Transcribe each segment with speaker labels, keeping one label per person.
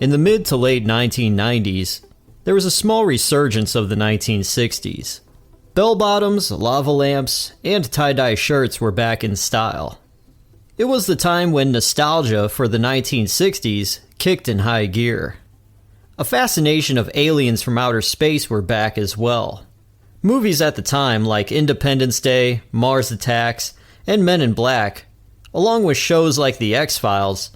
Speaker 1: In the mid to late 1990s, there was a small resurgence of the 1960s. Bell-bottoms, lava lamps, and tie-dye shirts were back in style. It was the time when nostalgia for the 1960s kicked in high gear. A fascination of aliens from outer space were back as well. Movies at the time like Independence Day, Mars Attacks, and Men in Black, along with shows like The X-Files,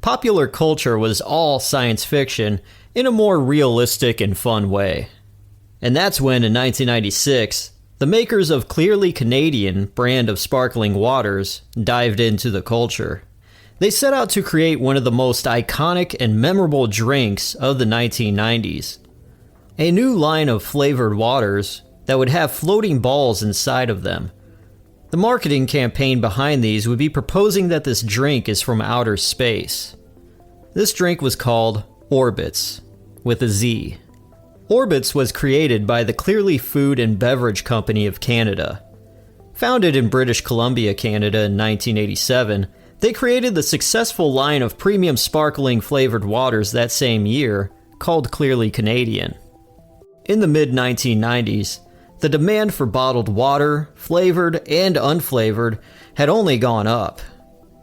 Speaker 1: popular culture was all science fiction in a more realistic and fun way. And that's when, in 1996, the makers of Clearly Canadian brand of sparkling waters dived into the culture. They set out to create one of the most iconic and memorable drinks of the 1990s. A new line of flavored waters that would have floating balls inside of them. The marketing campaign behind these would be proposing that this drink is from outer space. This drink was called Orbitz, with a Z. Orbitz was created by the Clearly Food and Beverage Company of Canada. Founded in British Columbia, Canada in 1987, they created the successful line of premium sparkling flavored waters that same year, called Clearly Canadian. In the mid-1990s, the demand for bottled water, flavored and unflavored, had only gone up.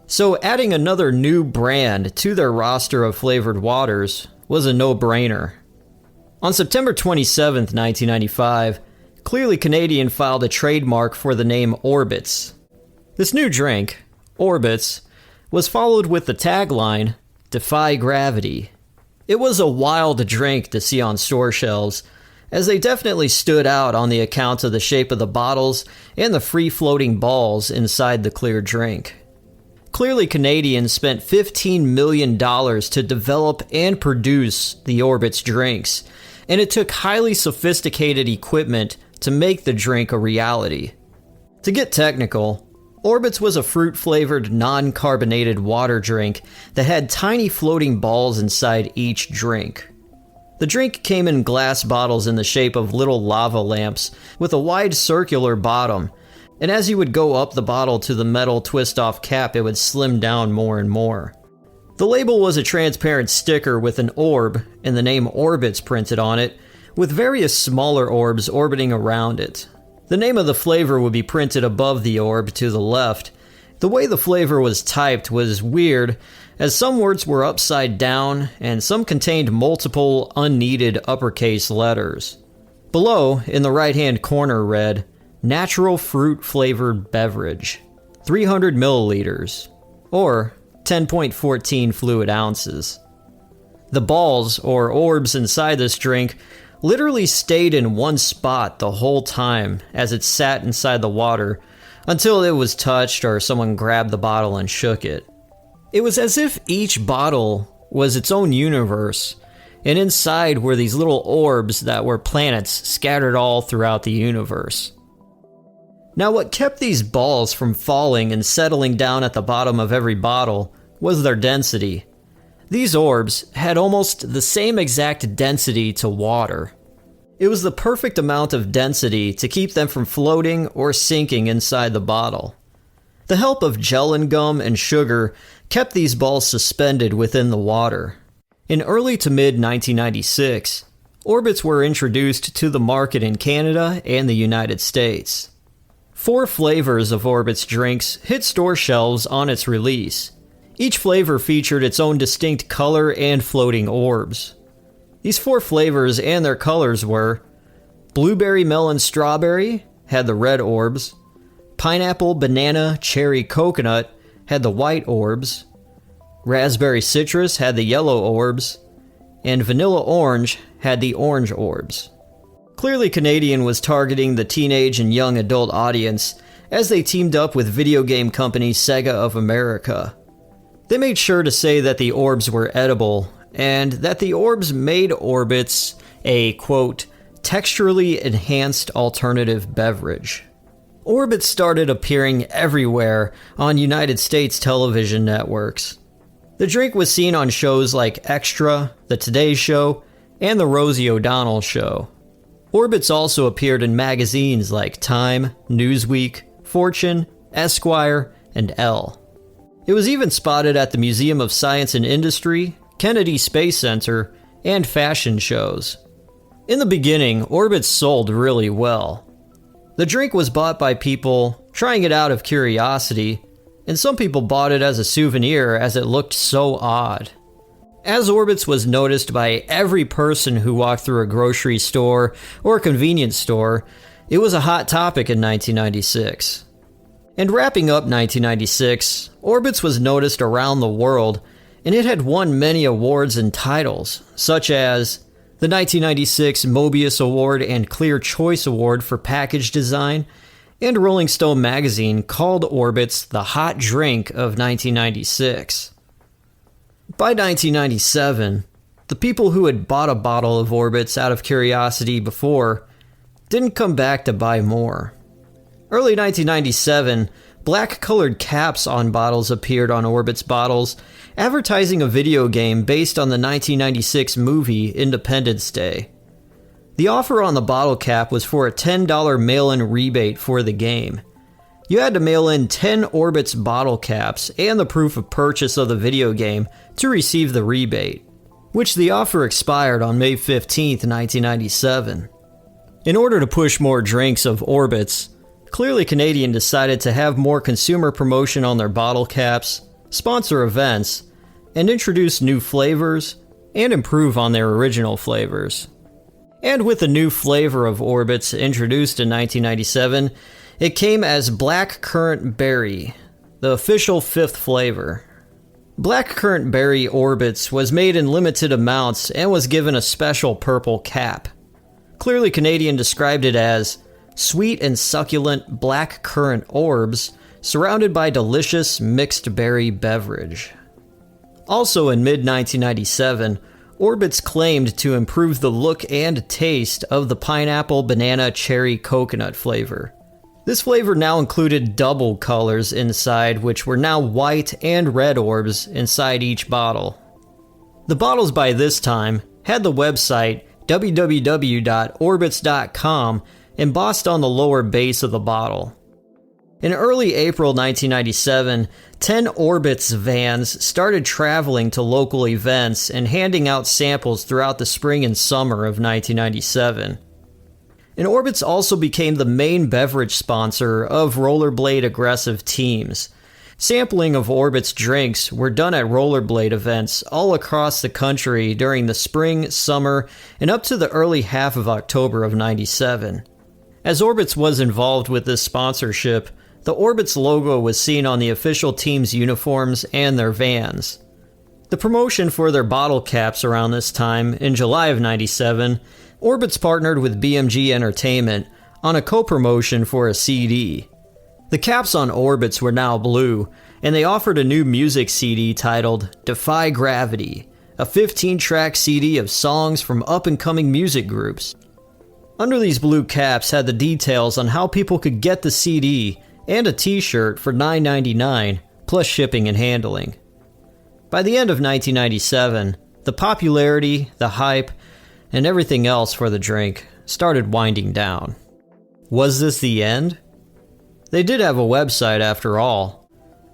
Speaker 1: So adding another new brand to their roster of flavored waters was a no-brainer. On September 27, 1995, Clearly Canadian filed a trademark for the name Orbitz. This new drink, Orbitz, was followed with the tagline, "Defy Gravity." It was a wild drink to see on store shelves, as they definitely stood out on the account of the shape of the bottles and the free-floating balls inside the clear drink. Clearly Canadian spent $15 million to develop and produce the Orbitz drinks, and it took highly sophisticated equipment to make the drink a reality. To get technical, Orbitz was a fruit-flavored, non-carbonated water drink that had tiny floating balls inside each drink. The drink came in glass bottles in the shape of little lava lamps with a wide circular bottom, and as you would go up the bottle to the metal twist-off cap, it would slim down more and more. The label was a transparent sticker with an orb and the name Orbitz printed on it, with various smaller orbs orbiting around it. The name of the flavor would be printed above the orb to the left. The way the flavor was typed was weird, as some words were upside down and some contained multiple unneeded uppercase letters. Below, in the right-hand corner, read, "Natural fruit flavored beverage, 300 milliliters, or 10.14 fluid ounces." The balls, or orbs inside this drink, literally stayed in one spot the whole time as it sat inside the water until it was touched or someone grabbed the bottle and shook it. It was as if each bottle was its own universe, and inside were these little orbs that were planets scattered all throughout the universe. Now, what kept these balls from falling and settling down at the bottom of every bottle was their density. These orbs had almost the same exact density to water. It was the perfect amount of density to keep them from floating or sinking inside the bottle. The help of gel and gum and sugar kept these balls suspended within the water. In early to mid-1996, Orbitz were introduced to the market in Canada and the United States. 4 flavors of Orbitz drinks hit store shelves on its release. Each flavor featured its own distinct color and floating orbs. These 4 flavors and their colors were blueberry melon strawberry, had the red orbs; pineapple banana cherry coconut had the white orbs; raspberry citrus had the yellow orbs; and vanilla orange had the orange orbs. Clearly Canadian was targeting the teenage and young adult audience as they teamed up with video game company Sega of America. They made sure to say that the orbs were edible, and that the orbs made Orbitz a, quote, texturally enhanced alternative beverage. Orbitz started appearing everywhere on United States television networks. The drink was seen on shows like Extra, The Today Show, and The Rosie O'Donnell Show. Orbitz also appeared in magazines like Time, Newsweek, Fortune, Esquire, and Elle. It was even spotted at the Museum of Science and Industry, Kennedy Space Center, and fashion shows. In the beginning, Orbitz sold really well. The drink was bought by people trying it out of curiosity, and some people bought it as a souvenir as it looked so odd. As Orbitz was noticed by every person who walked through a grocery store or a convenience store, it was a hot topic in 1996. And wrapping up 1996, Orbitz was noticed around the world, and it had won many awards and titles, such as the 1996 Mobius Award and Clear Choice Award for Package Design, and Rolling Stone magazine called Orbitz the hot drink of 1996. By 1997, the people who had bought a bottle of Orbitz out of curiosity before didn't come back to buy more. Early 1997, black-colored caps on bottles appeared on Orbitz bottles, advertising a video game based on the 1996 movie Independence Day. The offer on the bottle cap was for a $10 mail-in rebate for the game. You had to mail in 10 Orbitz bottle caps and the proof of purchase of the video game to receive the rebate, which the offer expired on May 15, 1997. In order to push more drinks of Orbitz, Clearly Canadian decided to have more consumer promotion on their bottle caps, sponsor events, and introduce new flavors, and improve on their original flavors. And with the new flavor of Orbitz introduced in 1997, it came as Black Currant Berry, the official fifth flavor. Black Currant Berry Orbitz was made in limited amounts and was given a special purple cap. Clearly Canadian described it as sweet and succulent black currant orbs surrounded by delicious mixed berry beverage. Also in mid-1997, Orbitz claimed to improve the look and taste of the pineapple, banana, cherry, coconut flavor. This flavor now included double colors inside, which were now white and red orbs inside each bottle. The bottles by this time had the website www.orbitz.com embossed on the lower base of the bottle. In early April 1997, 10 Orbitz vans started traveling to local events and handing out samples throughout the spring and summer of 1997. And Orbitz also became the main beverage sponsor of rollerblade aggressive teams. Sampling of Orbitz drinks were done at rollerblade events all across the country during the spring, summer, and up to the early half of October of 97. As Orbitz was involved with this sponsorship, the Orbitz logo was seen on the official team's uniforms and their vans. The promotion for their bottle caps around this time, in July of 97, Orbitz partnered with BMG Entertainment on a co-promotion for a CD. The caps on Orbitz were now blue, and they offered a new music CD titled Defy Gravity, a 15-track CD of songs from up-and-coming music groups. Under these blue caps had the details on how people could get the CD and a t-shirt for $9.99, plus shipping and handling. By the end of 1997, the popularity, the hype, and everything else for the drink started winding down. Was this the end? They did have a website after all.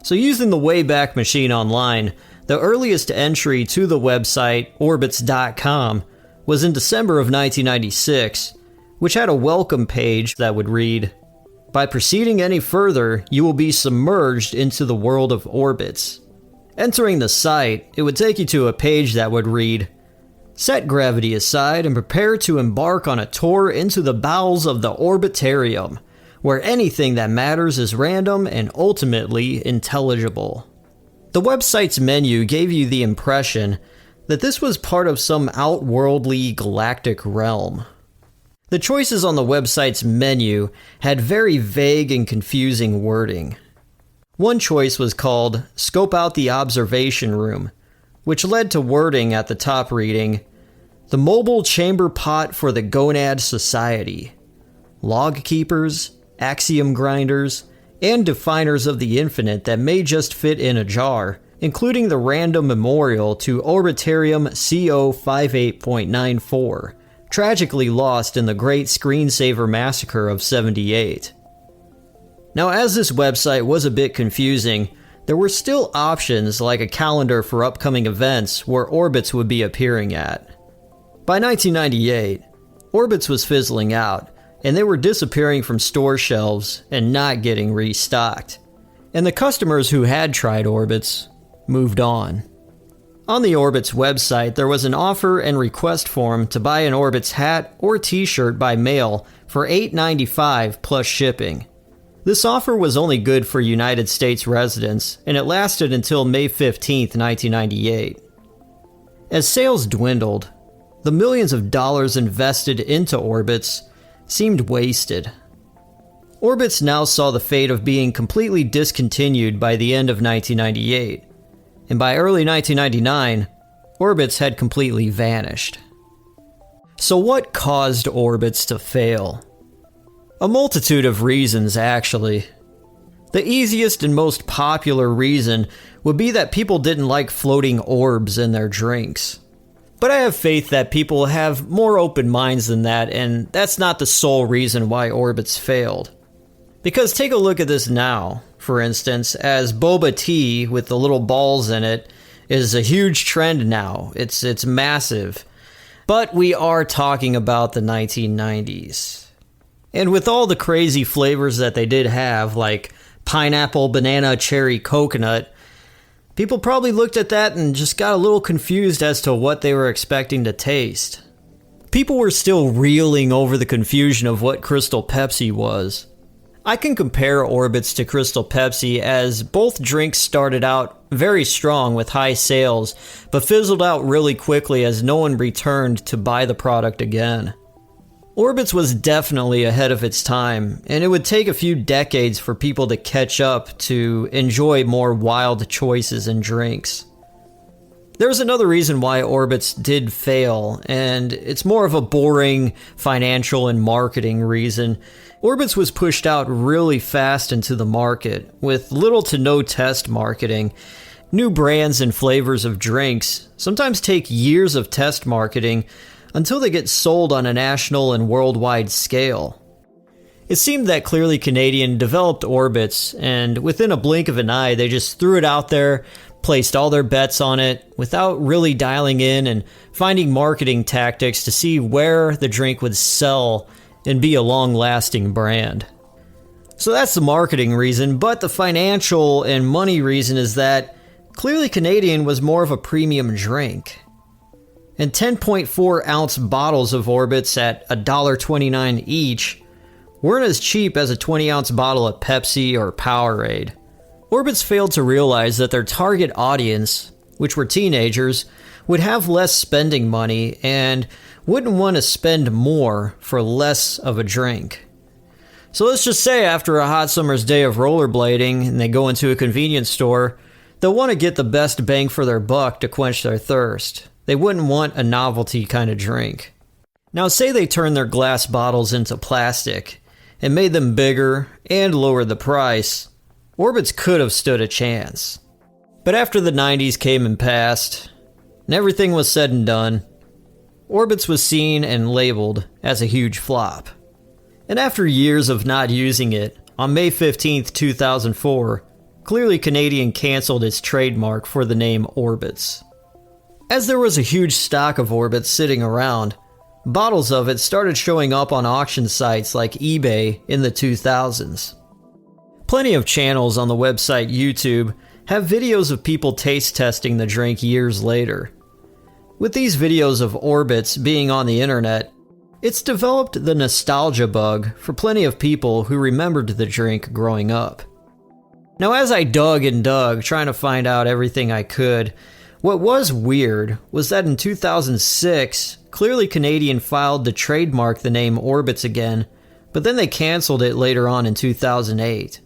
Speaker 1: So using the Wayback Machine online, the earliest entry to the website, Orbitz.com, was in December of 1996, which had a welcome page that would read, "By proceeding any further, you will be submerged into the world of Orbitz." Entering the site, it would take you to a page that would read, "Set gravity aside and prepare to embark on a tour into the bowels of the Orbitarium, where anything that matters is random and ultimately intelligible." The website's menu gave you the impression that this was part of some outworldly galactic realm. The choices on the website's menu had very vague and confusing wording. One choice was called Scope Out the Observation Room, which led to wording at the top reading, "The Mobile Chamber Pot for the Gonad Society. Log keepers, axiom grinders, and definers of the infinite that may just fit in a jar, including the random memorial to Orbitarium CO58.94, tragically lost in the Great Screensaver Massacre of '78. Now, as this website was a bit confusing, there were still options like a calendar for upcoming events where Orbitz would be appearing at. By 1998, Orbitz was fizzling out, and they were disappearing from store shelves and not getting restocked. And the customers who had tried Orbitz moved on. On the Orbitz website, there was an offer and request form to buy an Orbitz hat or t-shirt by mail for $8.95 plus shipping. This offer was only good for United States residents, and it lasted until May 15, 1998. As sales dwindled, the millions of dollars invested into Orbitz seemed wasted. Orbitz now saw the fate of being completely discontinued by the end of 1998, and by early 1999, Orbitz had completely vanished. So what caused Orbitz to fail? A multitude of reasons, actually. The easiest and most popular reason would be that people didn't like floating orbs in their drinks. But I have faith that people have more open minds than that, and that's not the sole reason why Orbitz failed. Because take a look at this now, for instance, as boba tea with the little balls in it is a huge trend now. It's massive. But we are talking about the 1990s. And with all the crazy flavors that they did have, like pineapple, banana, cherry, coconut, people probably looked at that and just got a little confused as to what they were expecting to taste. People were still reeling over the confusion of what Crystal Pepsi was. I can compare Orbitz to Crystal Pepsi as both drinks started out very strong with high sales, but fizzled out really quickly as no one returned to buy the product again. Orbitz was definitely ahead of its time, and it would take a few decades for people to catch up to enjoy more wild choices in drinks. There's another reason why Orbitz did fail, and it's more of a boring financial and marketing reason. Orbitz was pushed out really fast into the market, with little to no test marketing. New brands and flavors of drinks sometimes take years of test marketing until they get sold on a national and worldwide scale. It seemed that Clearly Canadian developed Orbitz, and within a blink of an eye, they just threw it out there, placed all their bets on it, without really dialing in and finding marketing tactics to see where the drink would sell and be a long-lasting brand. So that's the marketing reason, but the financial and money reason is that Clearly Canadian was more of a premium drink. And 10.4 ounce bottles of Orbitz at $1.29 each weren't as cheap as a 20 ounce bottle of Pepsi or Powerade. Orbitz failed to realize that their target audience, which were teenagers, would have less spending money and wouldn't want to spend more for less of a drink. So let's just say after a hot summer's day of rollerblading and they go into a convenience store, they'll want to get the best bang for their buck to quench their thirst. They wouldn't want a novelty kind of drink. Now say they turned their glass bottles into plastic and made them bigger and lowered the price. Orbitz could have stood a chance. But after the 90s came and passed, and everything was said and done, Orbitz was seen and labeled as a huge flop. And after years of not using it, on May 15th, 2004, Clearly Canadian canceled its trademark for the name Orbitz. As there was a huge stock of Orbitz sitting around, bottles of it started showing up on auction sites like eBay in the 2000s. Plenty of channels on the website YouTube have videos of people taste testing the drink years later. With these videos of Orbitz being on the internet, it's developed the nostalgia bug for plenty of people who remembered the drink growing up. Now as I dug and dug trying to find out everything I could, what was weird was that in 2006, Clearly Canadian filed to trademark the name Orbitz again, but then they canceled it later on in 2008.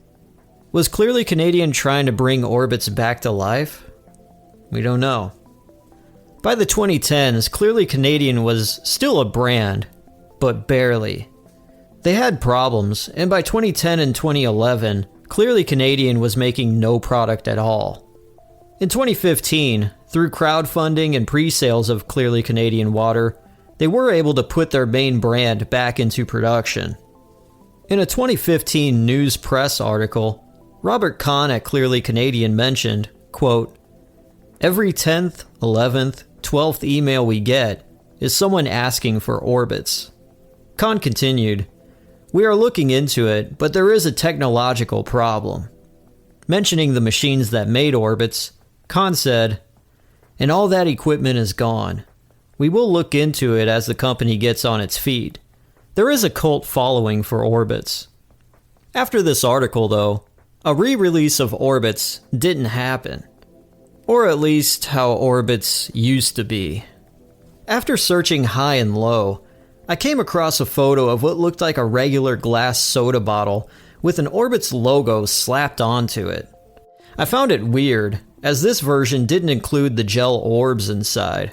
Speaker 1: Was Clearly Canadian trying to bring Orbitz back to life? We don't know. By the 2010s, Clearly Canadian was still a brand, but barely. They had problems, and by 2010 and 2011, Clearly Canadian was making no product at all. In 2015, through crowdfunding and pre-sales of Clearly Canadian water, they were able to put their main brand back into production. In a 2015 news press article, Robert Kahn at Clearly Canadian mentioned, quote, "Every 10th, 11th, 12th email we get is someone asking for Orbitz." Kahn continued, "We are looking into it, but there is a technological problem." Mentioning the machines that made Orbitz, Kahn said, "And all that equipment is gone. We will look into it as the company gets on its feet. There is a cult following for Orbitz." After this article, though, a re-release of Orbitz didn't happen. Or at least how Orbitz used to be. After searching high and low, I came across a photo of what looked like a regular glass soda bottle with an Orbitz logo slapped onto it. I found it weird, as this version didn't include the gel orbs inside.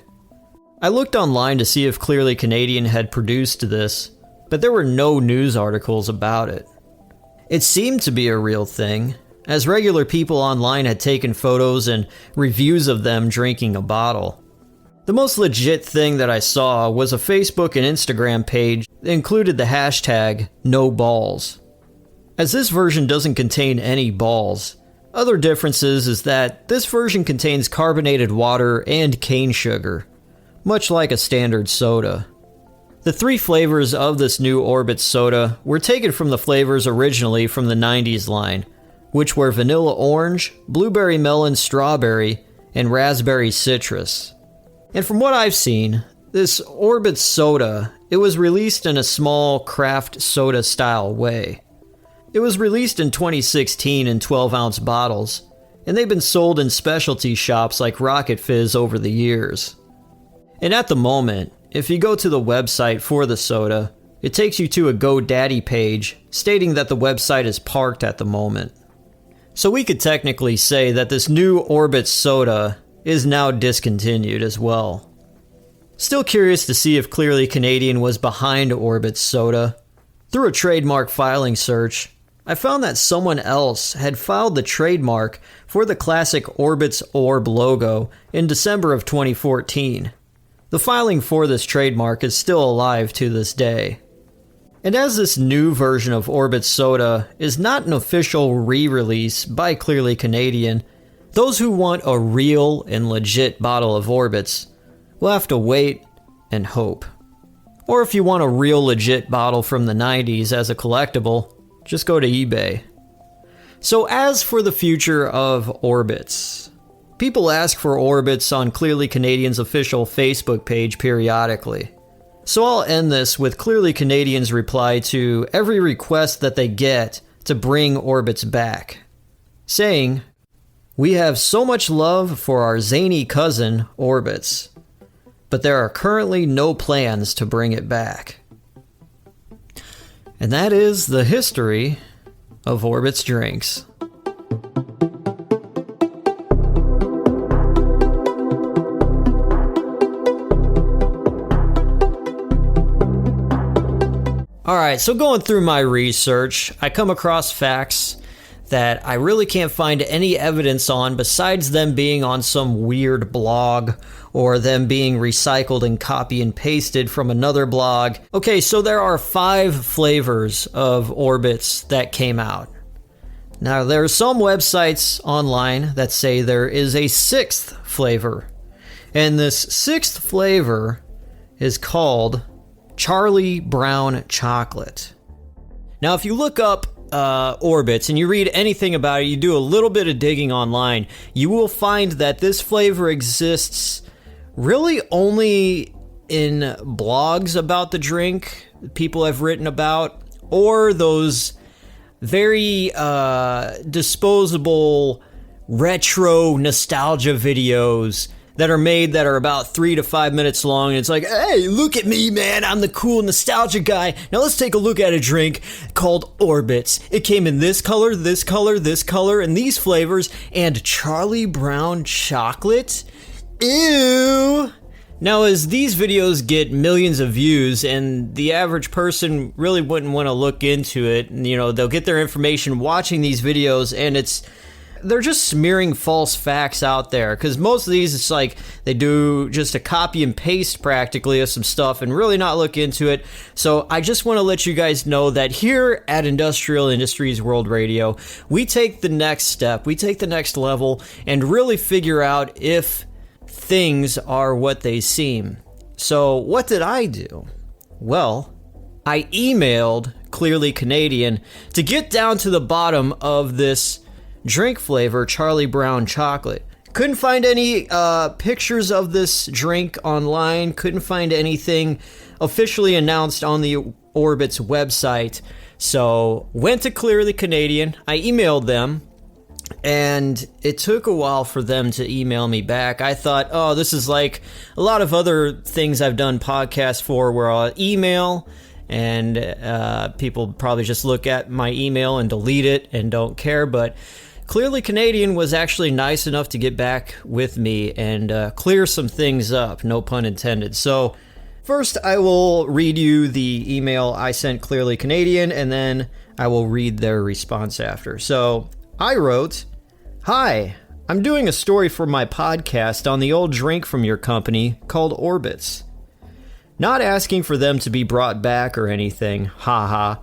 Speaker 1: I looked online to see if Clearly Canadian had produced this, but there were no news articles about it. It seemed to be a real thing, as regular people online had taken photos and reviews of them drinking a bottle. The most legit thing that I saw was a Facebook and Instagram page that included the hashtag #NoBalls. As this version doesn't contain any balls, other differences is that this version contains carbonated water and cane sugar, much like a standard soda. The 3 flavors of this new Orbitz soda were taken from the flavors originally from the 90s line, which were vanilla orange, blueberry melon strawberry, and raspberry citrus. And from what I've seen, this Orbitz soda, it was released in a small craft soda style way. It was released in 2016 in 12-ounce bottles, and they've been sold in specialty shops like Rocket Fizz over the years. And at the moment, if you go to the website for the soda, it takes you to a GoDaddy page stating that the website is parked at the moment. So we could technically say that this new Orbitz soda is now discontinued as well. Still curious to see if Clearly Canadian was behind Orbitz soda. Through a trademark filing search, I found that someone else had filed the trademark for the classic Orbitz Orb logo in December of 2014. The filing for this trademark is still alive to this day. And as this new version of Orbitz Soda is not an official re-release by Clearly Canadian, those who want a real and legit bottle of Orbitz will have to wait and hope. Or if you want a real legit bottle from the 90s as a collectible, just go to eBay. So as for the future of Orbitz, people ask for Orbitz on Clearly Canadian's official Facebook page periodically. So I'll end this with Clearly Canadian's reply to every request that they get to bring Orbitz back, saying, "We have so much love for our zany cousin, Orbitz, but there are currently no plans to bring it back." And that is the history of Orbitz Drinks. Alright, so going through my research, I come across facts that I really can't find any evidence on besides them being on some weird blog or them being recycled and copy and pasted from another blog. Okay, so there are 5 flavors of Orbitz that came out. Now, there are some websites online that say there is a 6th flavor, and this 6th flavor is called Charlie Brown Chocolate. Now, if you look up Orbitz and you read anything about it, you do a little bit of digging online, you will find that this flavor exists really only in blogs about the drink people have written about, or those very disposable retro nostalgia videos that are made that are about 3 to 5 minutes long, and it's like, hey, look at me, man, I'm the cool nostalgia guy. Now let's take a look at a drink called Orbitz. It came in this color, this color, this color, and these flavors, and Charlie Brown Chocolate? Ew! Now, as these videos get millions of views, and the average person really wouldn't want to look into it, and, you know, they'll get their information watching these videos, and they're just smearing false facts out there, because most of these, it's like they do just a copy and paste practically of some stuff and really not look into it. So I just want to let you guys know that here at Industrial Industries World Radio, we take the next step, we take the next level, and really figure out if things are what they seem. So what did I do? Well, I emailed Clearly Canadian to get down to the bottom of this drink flavor, Charlie Brown Chocolate. Couldn't find any pictures of this drink online, couldn't find anything officially announced on the Orbitz website. So went to Clearly Canadian, I emailed them, and it took a while for them to email me back. I thought, oh, this is like a lot of other things I've done podcasts for, where I'll email and people probably just look at my email and delete it and don't care. But Clearly Canadian was actually nice enough to get back with me and clear some things up, no pun intended. So first I will read you the email I sent Clearly Canadian, and then I will read their response after. So I wrote, "Hi, I'm doing a story for my podcast on the old drink from your company called Orbitz. Not asking for them to be brought back or anything, haha.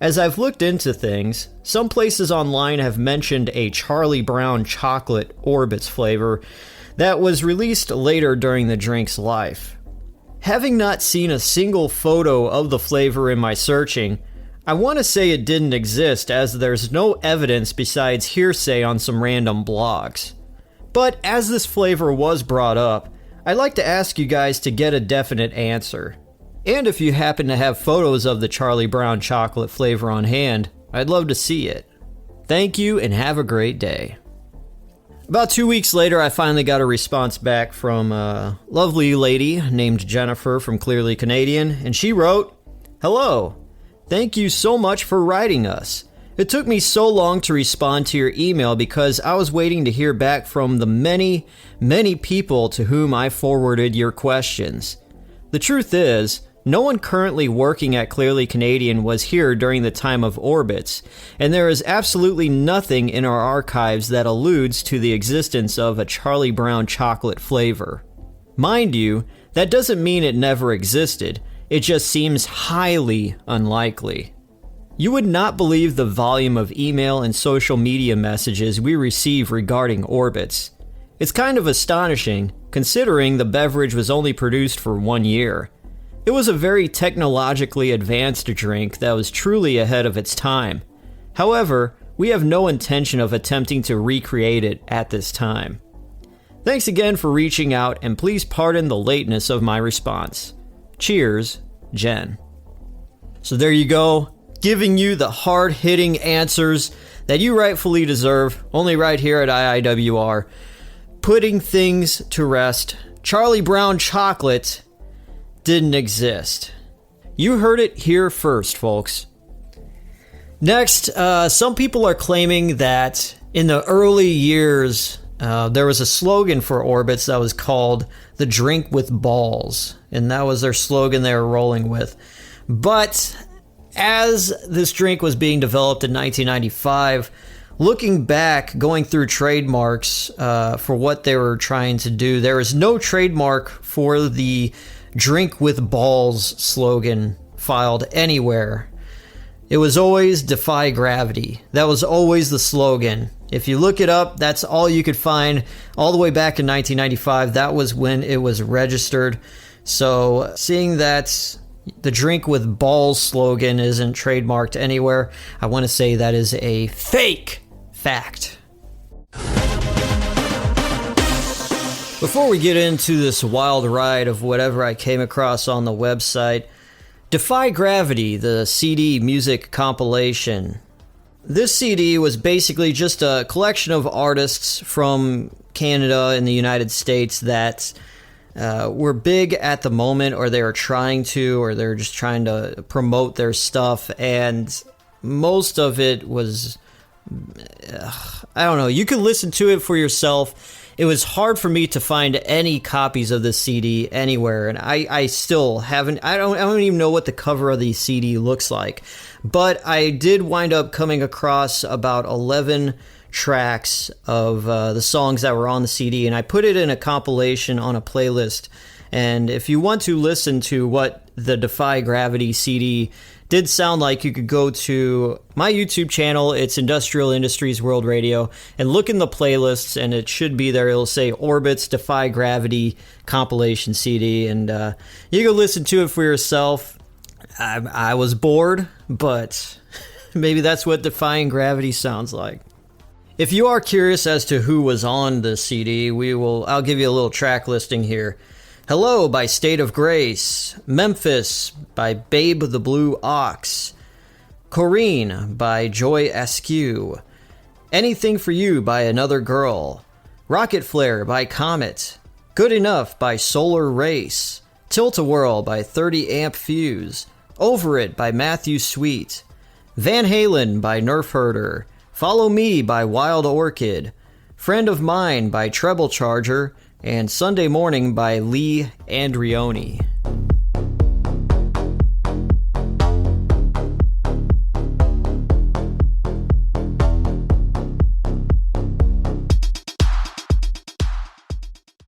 Speaker 1: As I've looked into things, some places online have mentioned a Charlie Brown chocolate Orbitz flavor that was released later during the drink's life. Having not seen a single photo of the flavor in my searching, I want to say it didn't exist, as there's no evidence besides hearsay on some random blogs. But as this flavor was brought up, I'd like to ask you guys to get a definite answer. And if you happen to have photos of the Charlie Brown chocolate flavor on hand, I'd love to see it. Thank you and have a great day." About 2 weeks later, I finally got a response back from a lovely lady named Jennifer from Clearly Canadian, and she wrote, "Hello. Thank you so much for writing us. It took me so long to respond to your email because I was waiting to hear back from the many, many people to whom I forwarded your questions. The truth is, no one currently working at Clearly Canadian was here during the time of Orbitz, and there is absolutely nothing in our archives that alludes to the existence of a Charlie Brown chocolate flavor. Mind you, that doesn't mean it never existed, it just seems highly unlikely. You would not believe the volume of email and social media messages we receive regarding Orbitz. It's kind of astonishing, considering the beverage was only produced for 1 year. It was a very technologically advanced drink that was truly ahead of its time. However, we have no intention of attempting to recreate it at this time. Thanks again for reaching out, and please pardon the lateness of my response. Cheers, Jen." So there you go, giving you the hard-hitting answers that you rightfully deserve, only right here at IIWR. Putting things to rest. Charlie Brown chocolate didn't exist. You heard it here first, folks. Next, some people are claiming that in the early years, there was a slogan for Orbitz that was called "The Drink with Balls," and that was their slogan they were rolling with. But as this drink was being developed in 1995, looking back, going through trademarks for what they were trying to do, there is no trademark for the "Drink with Balls" slogan filed anywhere. It was always "Defy Gravity." That was always the slogan. If you look it up, that's all you could find all the way back in 1995. That was when it was registered. So seeing that the "Drink with Balls" slogan isn't trademarked anywhere, I want to say that is a fake fact. Before we get into this wild ride of whatever I came across on the website, Defy Gravity, the CD music compilation. This CD was basically just a collection of artists from Canada and the United States that were big at the moment, or they were trying to, or they're just trying to promote their stuff, and most of it was, I don't know, you can listen to it for yourself. It was hard for me to find any copies of this CD anywhere, and I still haven't. I don't even know what the cover of the CD looks like. But I did wind up coming across about 11 tracks of the songs that were on the CD, and I put it in a compilation on a playlist. And if you want to listen to what the Defy Gravity CD did sound like, you could go to my YouTube channel. It's Industrial Industries World Radio, and look in the playlists, and it should be there. It'll say Orbitz Defy Gravity compilation CD, and you can listen to it for yourself. I was bored, but maybe that's what Defying Gravity sounds like. If you are curious as to who was on the CD, I'll give you a little track listing here. Hello by State of Grace, Memphis by Babe the Blue Ox, Corrine by Joy Askew, Anything for You by Another Girl, Rocket Flare by Comet, Good Enough by Solar Race, Tilt-A-Whirl by 30 Amp Fuse, Over It by Matthew Sweet, Van Halen by Nerf Herder, Follow Me by Wild Orchid, Friend of Mine by Treble Charger, and Sunday Morning by Lee Andrioni.